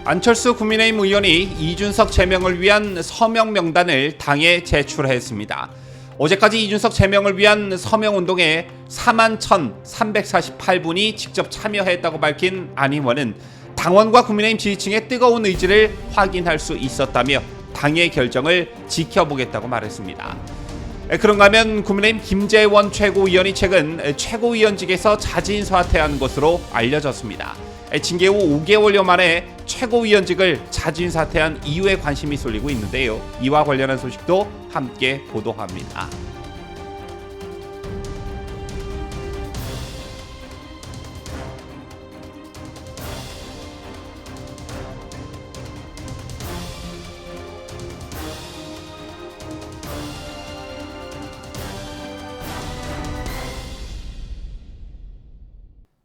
안철수 국민의힘 의원이 이준석 제명을 위한 서명 명단을 당에 제출했습니다. 어제까지 이준석 제명을 위한 서명운동에 41,348분이 직접 참여했다고 밝힌 안 의원은 당원과 국민의힘 지지층의 뜨거운 의지를 확인할 수 있었다며 당의 결정을 지켜보겠다고 말했습니다. 그런가 하면 국민의힘 김재원 최고위원이 최근 최고위원직에서 자진 사퇴한 것으로 알려졌습니다. 징계 후 5개월여 만에 최고위원직을 자진 사퇴한 이유에 관심이 쏠리고 있는데요. 이와 관련한 소식도 함께 보도합니다.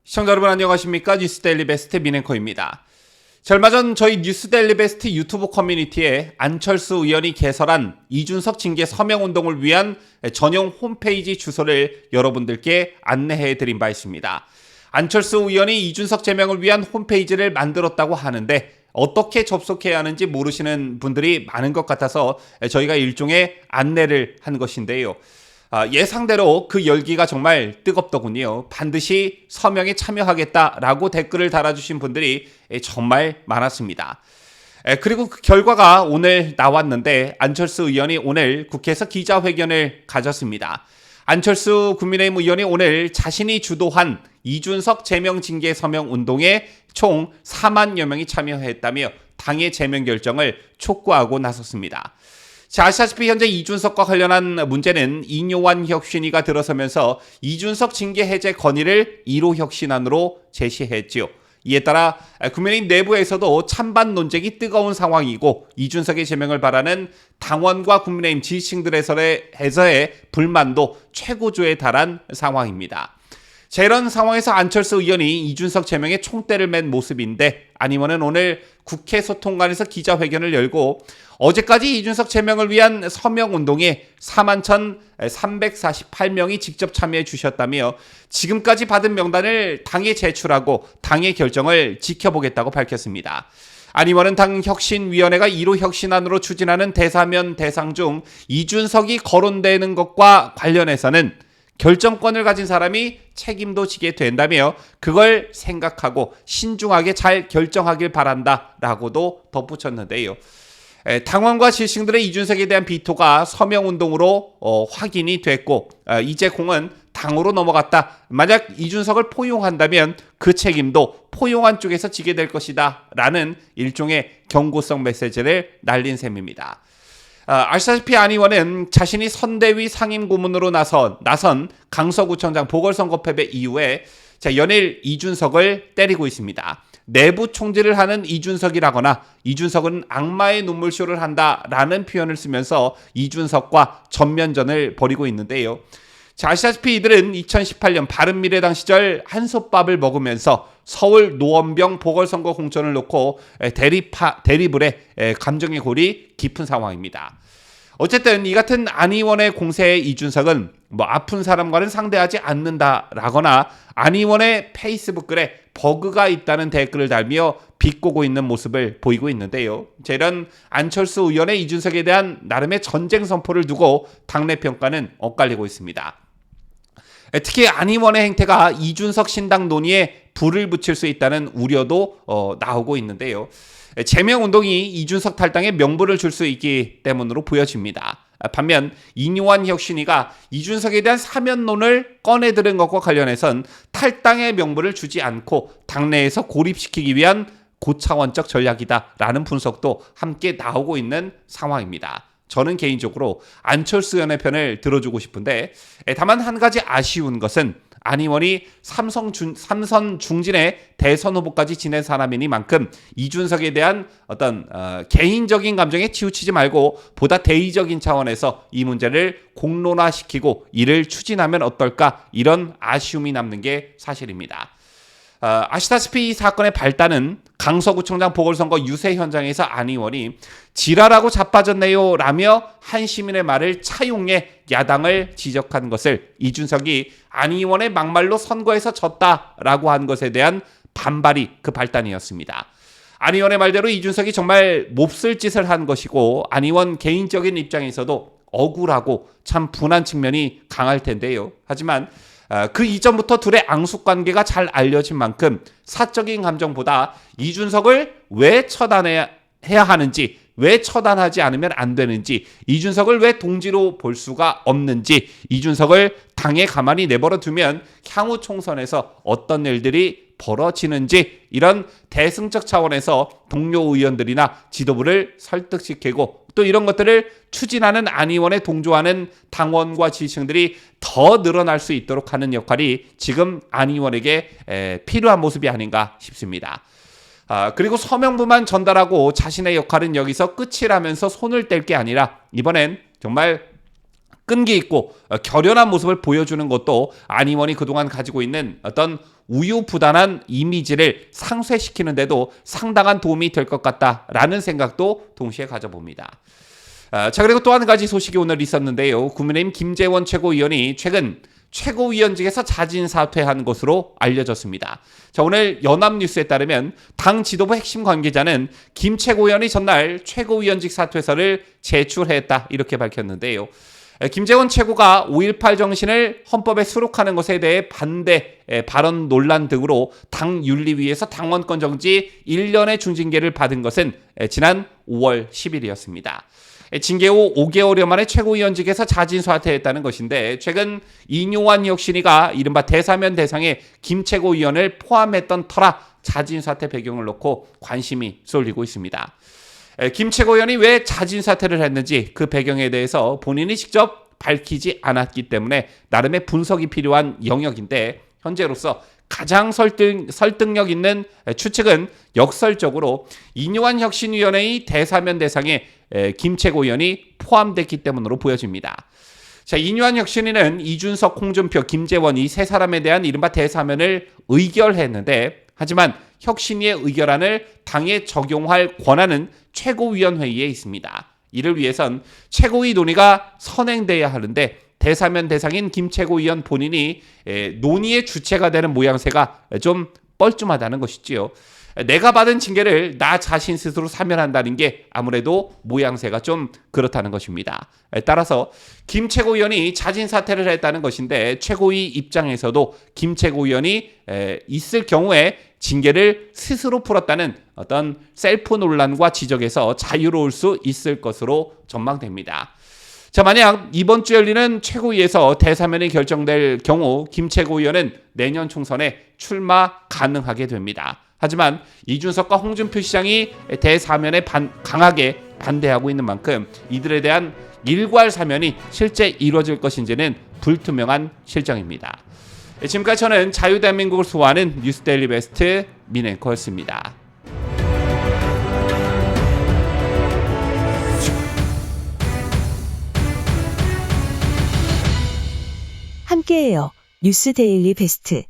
시청자 여러분 안녕하십니까? 뉴스데일리 베스트 민앵커입니다. 얼마 전 저희 뉴스데일리 베스트 유튜브 커뮤니티에 안철수 의원이 개설한 이준석 징계 서명운동을 위한 전용 홈페이지 주소를 여러분들께 안내해드린 바 있습니다. 안철수 의원이 이준석 제명을 위한 홈페이지를 만들었다고 하는데 어떻게 접속해야 하는지 모르시는 분들이 많은 것 같아서 저희가 일종의 안내를 한 것인데요. 예상대로 그 열기가 정말 뜨겁더군요. 반드시 서명에 참여하겠다라고 댓글을 달아주신 분들이 정말 많았습니다. 그리고 그 결과가 오늘 나왔는데 안철수 의원이 오늘 국회에서 기자회견을 가졌습니다. 안철수 국민의힘 의원이 오늘 자신이 주도한 이준석 제명 징계 서명 운동에 총 4만여 명이 참여했다며 당의 제명 결정을 촉구하고 나섰습니다. 자, 아시다시피 현재 이준석과 관련한 문제는 이뇨환 혁신위가 들어서면서 이준석 징계 해제 건의를 1호 혁신안으로 제시했지요. 이에 따라 국민의힘 내부에서도 찬반 논쟁이 뜨거운 상황이고 이준석의 제명을 바라는 당원과 국민의힘 지지층들에서의 불만도 최고조에 달한 상황입니다. 자, 이런 상황에서 안철수 의원이 이준석 제명에 총대를 맨 모습인데 안 의원은 오늘 국회 소통관에서 기자회견을 열고 어제까지 이준석 제명을 위한 서명운동에 41,348명이 직접 참여해 주셨다며 지금까지 받은 명단을 당에 제출하고 당의 결정을 지켜보겠다고 밝혔습니다. 안 의원은 당 혁신위원회가 1호 혁신안으로 추진하는 대사면 대상 중 이준석이 거론되는 것과 관련해서는 결정권을 가진 사람이 책임도 지게 된다며 그걸 생각하고 신중하게 잘 결정하길 바란다라고도 덧붙였는데요. 당원과 지지층들의 이준석에 대한 비토가 서명운동으로 확인이 됐고 이제 공은 당으로 넘어갔다. 만약 이준석을 포용한다면 그 책임도 포용한 쪽에서 지게 될 것이다 라는 일종의 경고성 메시지를 날린 셈입니다. 아시다시피 안 의원은 자신이 선대위 상임고문으로 나선 강서구청장 보궐선거 패배 이후에 연일 이준석을 때리고 있습니다. 내부 총질을 하는 이준석이라거나 이준석은 악마의 눈물쇼를 한다라는 표현을 쓰면서 이준석과 전면전을 벌이고 있는데요. 자, 아시다시피 이들은 2018년 바른미래당 시절 한솥밥을 먹으면서 서울 노원병 보궐선거 공천을 놓고 대립을 해 감정의 골이 깊은 상황입니다. 어쨌든 이 같은 안 의원의 공세에 이준석은 아픈 사람과는 상대하지 않는다라거나 안 의원의 페이스북 글에 버그가 있다는 댓글을 달며 비꼬고 있는 모습을 보이고 있는데요. 이런 안철수 의원의 이준석에 대한 나름의 전쟁 선포를 두고 당내 평가는 엇갈리고 있습니다. 특히 안 의원의 행태가 이준석 신당 논의에 불을 붙일 수 있다는 우려도 나오고 있는데요. 제명운동이 이준석 탈당에 명분을 줄 수 있기 때문으로 보여집니다. 반면 이뇨환 혁신위가 이준석에 대한 사면론을 꺼내들은 것과 관련해선 탈당의 명분을 주지 않고 당내에서 고립시키기 위한 고차원적 전략이다라는 분석도 함께 나오고 있는 상황입니다. 저는 개인적으로 안철수 의원의 편을 들어주고 싶은데 다만 한 가지 아쉬운 것은 안 의원이 삼선 중진의 대선 후보까지 지낸 사람이니만큼 이준석에 대한 어떤 개인적인 감정에 치우치지 말고 보다 대의적인 차원에서 이 문제를 공론화시키고 이를 추진하면 어떨까 이런 아쉬움이 남는 게 사실입니다. 아시다시피 이 사건의 발단은 강서구청장 보궐선거 유세 현장에서 안 의원이 지랄하고 자빠졌네요 라며 한 시민의 말을 차용해 야당을 지적한 것을 이준석이 안 의원의 막말로 선거에서 졌다라고 한 것에 대한 반발이 그 발단이었습니다. 안 의원의 말대로 이준석이 정말 몹쓸 짓을 한 것이고 안 의원 개인적인 입장에서도 억울하고 참 분한 측면이 강할 텐데요. 하지만 그 이전부터 둘의 앙숙관계가 잘 알려진 만큼 사적인 감정보다 이준석을 왜 처단해야 하는지, 왜 처단하지 않으면 안 되는지, 이준석을 왜 동지로 볼 수가 없는지, 이준석을 당에 가만히 내버려 두면 향후 총선에서 어떤 일들이 벌어지는지, 이런 대승적 차원에서 동료 의원들이나 지도부를 설득시키고 또 이런 것들을 추진하는 안 의원에 동조하는 당원과 지지층들이 더 늘어날 수 있도록 하는 역할이 지금 안 의원에게 필요한 모습이 아닌가 싶습니다. 그리고 서명부만 전달하고 자신의 역할은 여기서 끝이라면서 손을 뗄 게 아니라 이번엔 정말 끈기 있고 결연한 모습을 보여주는 것도 안 의원이 그동안 가지고 있는 어떤 우유부단한 이미지를 상쇄시키는 데도 상당한 도움이 될 것 같다라는 생각도 동시에 가져봅니다. 자, 그리고 또 한 가지 소식이 오늘 있었는데요. 국민의힘 김재원 최고위원이 최근 최고위원직에서 자진 사퇴한 것으로 알려졌습니다. 자, 오늘 연합뉴스에 따르면 당 지도부 핵심 관계자는 김 최고위원이 전날 최고위원직 사퇴서를 제출했다 이렇게 밝혔는데요. 김재원 최고가 5.18 정신을 헌법에 수록하는 것에 대해 반대 발언 논란 등으로 당 윤리위에서 당원권 정지 1년의 중징계를 받은 것은 지난 5월 10일이었습니다. 징계 후 5개월여 만에 최고위원직에서 자진 사퇴했다는 것인데 최근 이뇨환 혁신위가 이른바 대사면 대상에 김 최고위원을 포함했던 터라 자진 사퇴 배경을 놓고 관심이 쏠리고 있습니다. 김 최고위원이 왜 자진 사퇴를 했는지 그 배경에 대해서 본인이 직접 밝히지 않았기 때문에 나름의 분석이 필요한 영역인데 현재로서 가장 설득력 있는 추측은 역설적으로 이뇨환 혁신위원회의 대사면 대상에 김 최고위원이 포함됐기 때문으로 보여집니다. 자, 이뇨환 혁신위는 이준석, 홍준표, 김재원 이 세 사람에 대한 이른바 대사면을 의결했는데 하지만 혁신위의 의결안을 당에 적용할 권한은 최고위원회의에 있습니다. 이를 위해선 최고위 논의가 선행돼야 하는데 대사면 대상인 김 최고위원 본인이 논의의 주체가 되는 모양새가 좀 뻘쭘하다는 것이지요. 내가 받은 징계를 나 자신 스스로 사면한다는 게 아무래도 모양새가 좀 그렇다는 것입니다. 따라서 김 최고위원이 자진 사퇴를 했다는 것인데 최고위 입장에서도 김 최고위원이 있을 경우에 징계를 스스로 풀었다는 어떤 셀프 논란과 지적에서 자유로울 수 있을 것으로 전망됩니다. 자, 만약 이번 주 열리는 최고위에서 대사면이 결정될 경우 김 최고위원은 내년 총선에 출마 가능하게 됩니다. 하지만 이준석과 홍준표 시장이 대사면에 강하게 반대하고 있는 만큼 이들에 대한 일괄 사면이 실제 이루어질 것인지는 불투명한 실정입니다. 지금까지 저는 자유대한민국을 소화하는 뉴스데일리 베스트 민앵커였습니다. 함께해요. 뉴스데일리 베스트.